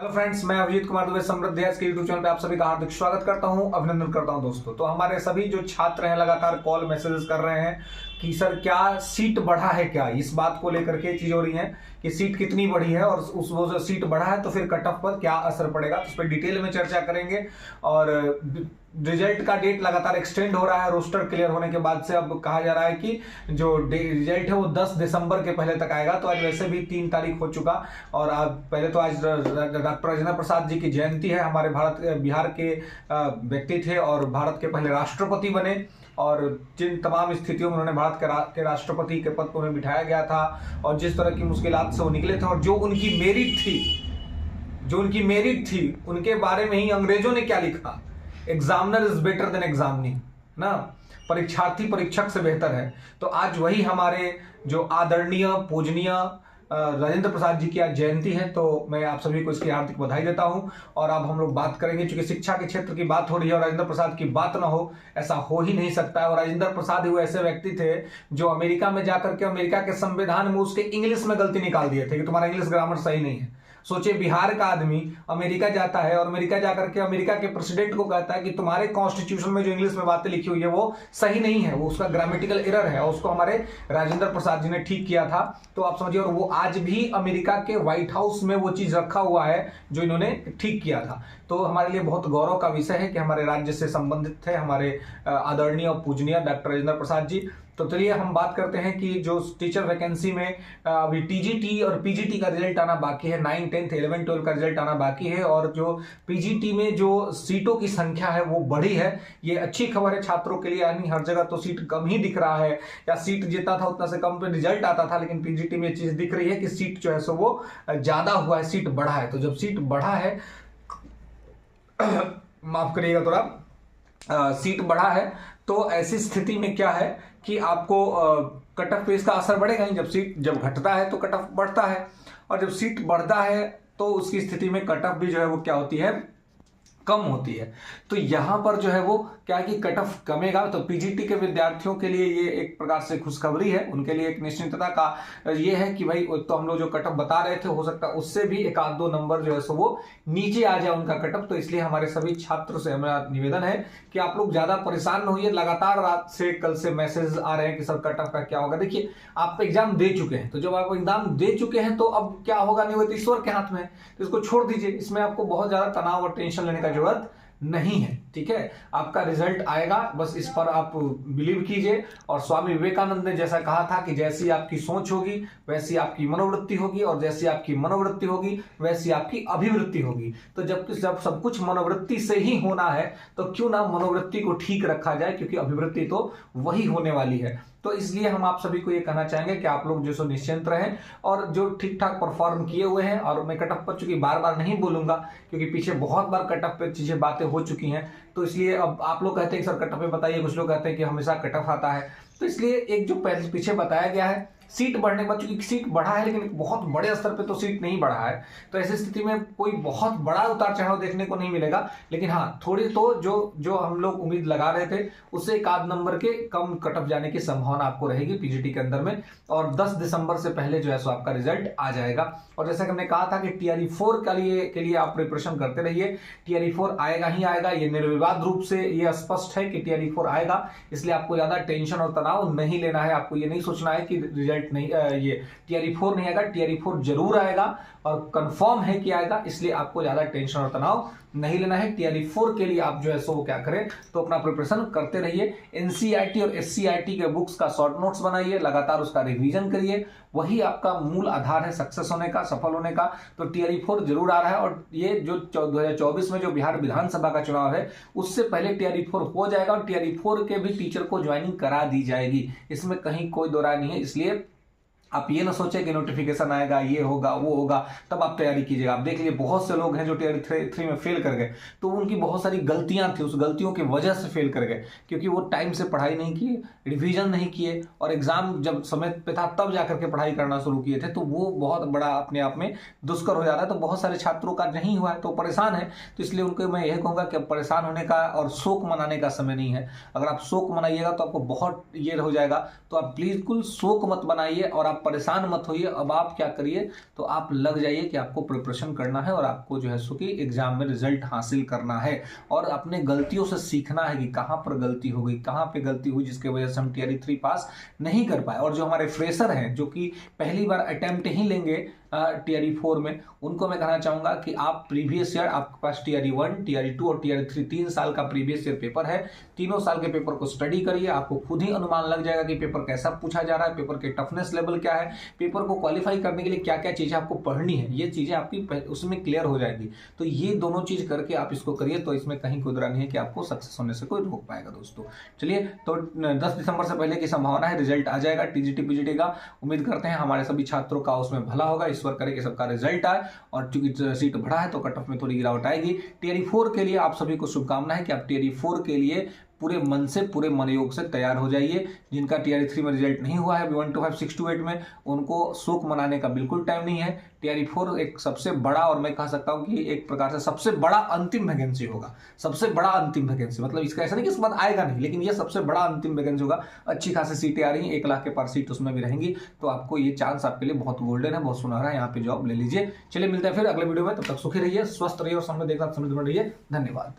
Hello friends, मैं अभिजीत कुमार दुबे समृद्ध देश के यूट्यूब चैनल पे आप सभी का हार्दिक स्वागत करता हूं, अभिनंदन करता हूं दोस्तों। तो हमारे सभी जो छात्र हैं लगातार कॉल मैसेजेस कर रहे हैं कि सर क्या सीट बढ़ा है, क्या इस बात को लेकर के चीज हो रही है कि सीट कितनी बढ़ी है और उस वो जो सीट बढ़ा है तो फिर कट ऑफ पर क्या असर पड़ेगा, तो इस पर डिटेल में चर्चा करेंगे। और रिजल्ट का डेट लगातार एक्सटेंड हो रहा है रोस्टर क्लियर होने के बाद से। अब कहा जा रहा है कि जो रिजल्ट है वो 10 दिसंबर के पहले तक आएगा। तो आज वैसे भी 3 तारीख हो चुका और अब पहले तो आज डॉक्टर राजेंद्र प्रसाद जी की जयंती है। हमारे बिहार के व्यक्ति थे और भारत के पहले राष्ट्रपति बने और जिन तमाम स्थितियों में उन्होंने भारत के राष्ट्रपति के पद पर उन्हें बिठाया गया था और जिस तरह की मुश्किलात से वो निकले थे और जो उनकी मेरिट थी उनके बारे में ही अंग्रेजों ने क्या लिखा, examiner is better than examining ना, परीक्षार्थी परीक्षक से बेहतर है। तो आज वही हमारे जो आदरणीय पूजनीय राजेंद्र प्रसाद जी की आज जयंती है, तो मैं आप सभी को इसकी हार्दिक बधाई देता हूं। और अब हम लोग बात करेंगे, क्योंकि शिक्षा के क्षेत्र की बात हो रही है और राजेंद्र प्रसाद की बात ना हो, ऐसा हो ही नहीं सकता है। और राजेंद्र प्रसाद वो ऐसे व्यक्ति थे जो अमेरिका में जाकर के अमेरिका के संविधान में उसके इंग्लिश में गलती निकाल दिए थे कि तुम्हारा इंग्लिश ग्रामर सही नहीं है। सोचिए, बिहार का आदमी अमेरिका जाता है और अमेरिका जाकर के अमेरिका के प्रेसिडेंट को कहता है कि तुम्हारे कॉन्स्टिट्यूशन में जो इंग्लिश में बातें लिखी हुई है वो सही नहीं है, वो उसका ग्रामेटिकल एरर है, और उसको हमारे राजेंद्र प्रसाद जी ने ठीक किया था। तो आप समझिए, और वो आज भी अमेरिका के व्हाइट हाउस में वो चीज रखा हुआ है जो इन्होंने ठीक किया था। तो हमारे लिए बहुत गौरव का विषय है कि हमारे राज्य से संबंधित थे हमारे आदरणीय और पूजनीय डॉक्टर राजेंद्र प्रसाद जी। तो चलिए हम बात करते हैं कि जो टीचर वैकेंसी में अभी टीजीटी और पीजीटी का रिजल्ट आना बाकी है, 9, 10, 11, 12 का रिजल्ट आना बाकी है। और जो पीजीटी में जो सीटों की संख्या है वो बढ़ी है, ये अच्छी खबर है छात्रों के लिए। यानी हर जगह तो सीट कम ही दिख रहा है, या सीट जितना था उतना से कम पे रिजल्ट आता था, लेकिन पीजीटी में ये चीज दिख रही है कि सीट जो है सो वो ज्यादा हुआ है, सीट बढ़ा है। तो जब सीट बढ़ा है माफ करिएगा थोड़ा, सीट बढ़ा है तो ऐसी स्थिति में क्या है कि आपको कट ऑफ पे इसका असर बढ़ेगा ही। जब घटता है तो कट ऑफ बढ़ता है, और जब सीट बढ़ता है तो उसकी स्थिति में कट ऑफ भी जो है वो क्या होती है, कम होती है। तो यहां पर जो है वो क्या कि कट ऑफ कमेगा। तो पीजीटी के विद्यार्थियों के लिए ये एक प्रकार से खुशखबरी है, उनके लिए एक निश्चिंतता का ये है कि भाई तो हम लोग जो कट ऑफ बता रहे थे हो सकता है उससे भी 1-2 नंबर जो है सो वो नीचे आ जाए उनका कट ऑफ। तो इसलिए हमारे सभी छात्रों से हमारा निवेदन है कि आप लोग ज्यादा परेशान न होइए। लगातार रात से कल से मैसेज आ रहे हैं कि सर कट ऑफ का क्या होगा। देखिए, आप एग्जाम दे चुके हैं, तो जब आप एग्जाम दे चुके हैं तो अब क्या होगा नहीं होगा ईश्वर के हाथ में है, तो इसको छोड़ दीजिए। इसमें आपको बहुत ज्यादा तनाव और टेंशन लेने का जरूरत नहीं है, ठीक है। आपका रिजल्ट आएगा, बस इस पर आप बिलीव कीजिए। और स्वामी विवेकानंद ने जैसा कहा था कि जैसी आपकी सोच होगी वैसी आपकी मनोवृत्ति होगी, और जैसी आपकी मनोवृत्ति होगी वैसी आपकी अभिवृत्ति होगी। तो जब सब कुछ मनोवृत्ति से ही होना है तो क्यों ना मनोवृत्ति को ठीक रखा जाए, क्योंकि अभिवृत्ति तो वही होने वाली है। तो इसलिए हम आप सभी को ये कहना चाहेंगे कि आप लोग जो सो निश्चिंत रहें, और जो ठीक ठाक परफॉर्म किए हुए हैं। और मैं कट ऑफ पर चूंकि बार बार नहीं बोलूंगा, क्योंकि पीछे बहुत बार कट ऑफ पे चीजें बातें हो चुकी हैं, तो इसलिए अब आप लोग कहते हैं कि सर कट ऑफ पे बताइए, कुछ लोग कहते हैं कि हमेशा कट ऑफ आता है। तो इसलिए एक जो पीछे बताया गया है, सीट बढ़ने के बाद, चूंकि सीट बढ़ा है लेकिन बहुत बड़े स्तर पे तो सीट नहीं बढ़ा है, तो ऐसी स्थिति में कोई बहुत बड़ा उतार चढ़ाव देखने को नहीं मिलेगा। लेकिन हाँ, थोड़ी तो जो हम लोग उम्मीद लगा रहे थे उससे 1-8 नंबर के कम कट ऑफ जाने की संभावना आपको रहेगी पीजीटी के अंदर में। और 10 दिसंबर से पहले जो है सो आपका रिजल्ट आ जाएगा। और जैसा कि हमने कहा था कि टीआरई 4 के लिए आप प्रिपरेशन करते रहिए। टीआरई 4 आएगा ही आएगा, ये निर्विवाद रूप से ये स्पष्ट है कि टीआरई 4 आएगा। इसलिए आपको ज्यादा टेंशन और तनाव नहीं लेना है। आपको ये नहीं सोचना है कि रिजल्ट नहीं, ये टीआरई 4 नहीं आएगा, टीआरई 4 जरूर आएगा और कंफर्म है कि आएगा। इसलिए आपको ज्यादा टेंशन और तनाव नहीं लेना है। टीआरई 4 के लिए आप जो है सो क्या करें, तो अपना प्रिपरेशन करते रहिए। एनसीईआरटी और एससीईआरटी के बुक्स का शॉर्ट नोट्स बनाइए, लगातार उसका रिवीजन करिए, वही आपका मूल आधार है सक्सेस होने का, सफल होने का। तो टीआरई 4 जरूर आ रहा है। और ये जो 2024 में जो बिहार विधानसभा का चुनाव है उससे पहले टीआरई 4 हो जाएगा, और टीआरई 4 के भी टीचर को ज्वाइनिंग करा दी जाएगी, इसमें कहीं कोई दो राय नहीं है। इसलिए आप ये ना सोचें कि नोटिफिकेशन आएगा, ये होगा वो होगा, तब आप तैयारी कीजिएगा। आप देख लीजिए, बहुत से लोग हैं जो टीआरई 3 में फेल कर गए, तो उनकी बहुत सारी गलतियां थी, उस गलतियों की वजह से फेल कर गए, क्योंकि वो टाइम से पढ़ाई नहीं किए, रिवीजन नहीं किए, और एग्जाम जब समय पे था तब जाकर के पढ़ाई करना शुरू किए थे। तो वो बहुत बड़ा अपने आप में दुष्कर हो जाता है। तो बहुत सारे छात्रों का नहीं हुआ है तो परेशान है। तो इसलिए उनको मैं यही कहूंगा कि परेशान होने का और शोक मनाने का समय नहीं है। अगर आप शोक मनाइएगा तो आपको बहुत ये हो जाएगा। तो आप बिल्कुल शोक मत बनाइए, और आप आप परेशान मत होइए। अब आप क्या करिए, तो आप लग जाइए कि आपको प्रिपरेशन करना है और आपको जो है सो कि एग्जाम में रिजल्ट हासिल करना है और अपने गलतियों से सीखना है कि कहाँ पर गलती हो गई, कहाँ पे गलती हुई जिसकी वजह से हम टीआरई 3 पास नहीं कर पाए। और जो हमारे फ्रेशर हैं जो कि पहली बार अटेम्प्ट ही लेंगे टीआरई 4 में, उनको मैं कहना चाहूंगा कि आप प्रीवियस ईयर, आपके पास टीआरई 1, टीआरई 2 और टीआरई 3 3 साल का प्रीवियस ईयर पेपर है। तीनों साल के पेपर को स्टडी करिए, आपको खुद ही अनुमान लग जाएगा कि पेपर कैसा पूछा जा रहा है, पेपर के टफनेस लेवल क्या है, पेपर को क्वालिफाई करने के लिए क्या क्या चीजें आपको पढ़नी है, ये चीजें आपकी उसमें क्लियर हो जाएगी। तो ये दोनों चीज करके आप इसको करिए, तो इसमें कहीं कोई नहीं है कि आपको सक्सेस होने से कोई रोक पाएगा दोस्तों। चलिए, तो 10 दिसंबर से पहले की संभावना है, रिजल्ट आ जाएगा टीजीटी पीजीटी का। उम्मीद करते हैं हमारे सभी छात्रों का उसमें भला होगा, ईश्वर करे कि सबका रिजल्ट आए। और चूंकि सीट बढ़ा है तो कट ऑफ में थोड़ी गिरावट आएगी। टीआरई 4 के लिए आप सभी को शुभकामनाएं है कि आप टीआरई 4 के लिए पूरे मन से, पूरे मनोयोग से तैयार हो जाइए। जिनका टीआरई 3 में रिजल्ट नहीं हुआ है 1 to 5 6 to 8 में, उनको शोक मनाने का बिल्कुल टाइम नहीं है। टीआरई 4 एक सबसे बड़ा, और मैं कह सकता हूं कि एक प्रकार से सबसे बड़ा अंतिम वैकेंसी होगा। सबसे बड़ा अंतिम वैकेंसी मतलब इसका ऐसा नहीं कि इसके बाद आएगा नहीं, लेकिन यह सबसे बड़ा अंतिम वैकेंसी होगा। अच्छी खासी सीटें आ रही हैं, 1 लाख के पार सीट उसमें भी रहेंगी, तो आपको ये चांस आपके लिए बहुत गोल्डन है, बहुत सुनहरा है, यहाँ पे जॉब ले लीजिए। चलिए, मिलते हैं फिर अगले वीडियो में, तब तक सुखी रहिए, स्वस्थ रहिए और समृद्ध रहिए। धन्यवाद।